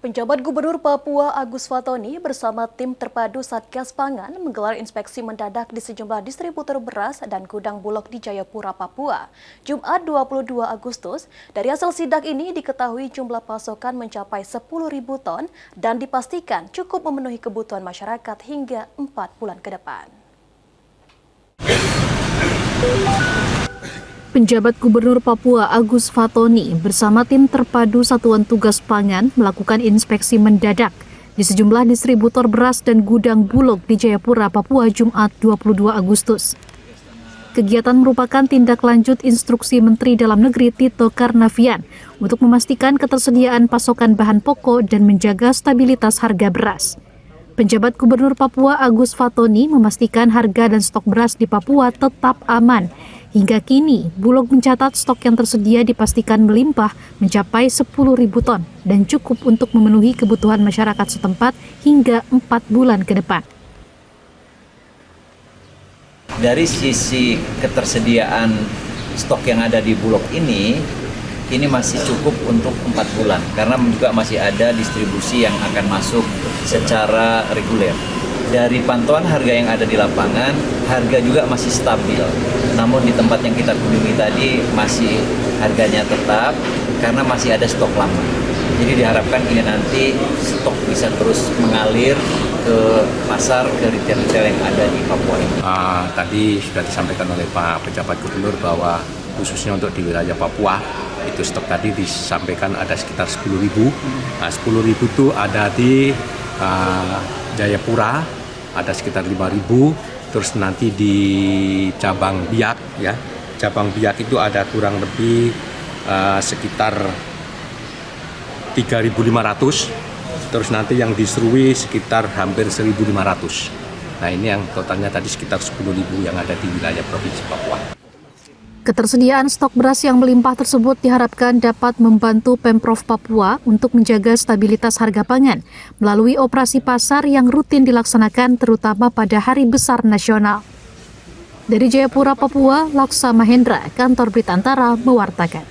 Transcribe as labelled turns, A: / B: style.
A: Penjabat Gubernur Papua Agus Fatoni bersama tim terpadu Satgas Pangan menggelar inspeksi mendadak di sejumlah distributor beras dan gudang Bulog di Jayapura, Papua. Jumat 22 Agustus, dari hasil sidak ini diketahui jumlah pasokan mencapai 10.000 ton dan dipastikan cukup memenuhi kebutuhan masyarakat hingga 4 bulan ke depan.
B: Penjabat Gubernur Papua Agus Fatoni bersama tim terpadu Satuan Tugas Pangan melakukan inspeksi mendadak di sejumlah distributor beras dan gudang Bulog di Jayapura, Papua, Jumat 22 Agustus. Kegiatan merupakan tindak lanjut instruksi Menteri Dalam Negeri Tito Karnavian untuk memastikan ketersediaan pasokan bahan pokok dan menjaga stabilitas harga beras. Penjabat Gubernur Papua Agus Fatoni memastikan harga dan stok beras di Papua tetap aman. Hingga kini, Bulog mencatat stok yang tersedia dipastikan melimpah mencapai 10.000 ton dan cukup untuk memenuhi kebutuhan masyarakat setempat hingga 4 bulan ke depan.
C: Dari sisi ketersediaan stok yang ada di Bulog ini masih cukup untuk 4 bulan karena juga masih ada distribusi yang akan masuk secara reguler. Dari pantauan harga yang ada di lapangan, harga juga masih stabil. Namun di tempat yang kita kunjungi tadi masih harganya tetap karena masih ada stok lama. Jadi diharapkan ini nanti stok bisa terus mengalir ke pasar, ke retail-retail yang ada di Papua ini.
D: Tadi sudah disampaikan oleh Pak Pejabat Gubernur bahwa khususnya untuk di wilayah Papua, itu stok tadi disampaikan ada sekitar 10.000. 10.000 itu ada di Jayapura, ada sekitar 5.000. Terus nanti di cabang Biak, ya, cabang Biak itu ada kurang lebih sekitar 3.500. Terus nanti yang di Serui sekitar hampir 1.500. Nah, ini yang totalnya tadi sekitar 10.000 yang ada di wilayah Provinsi Papua.
B: Ketersediaan stok beras yang melimpah tersebut diharapkan dapat membantu Pemprov Papua untuk menjaga stabilitas harga pangan melalui operasi pasar yang rutin dilaksanakan terutama pada hari besar nasional. Dari Jayapura, Papua, Laksa Mahendra, Kantor Berita Antara mewartakan.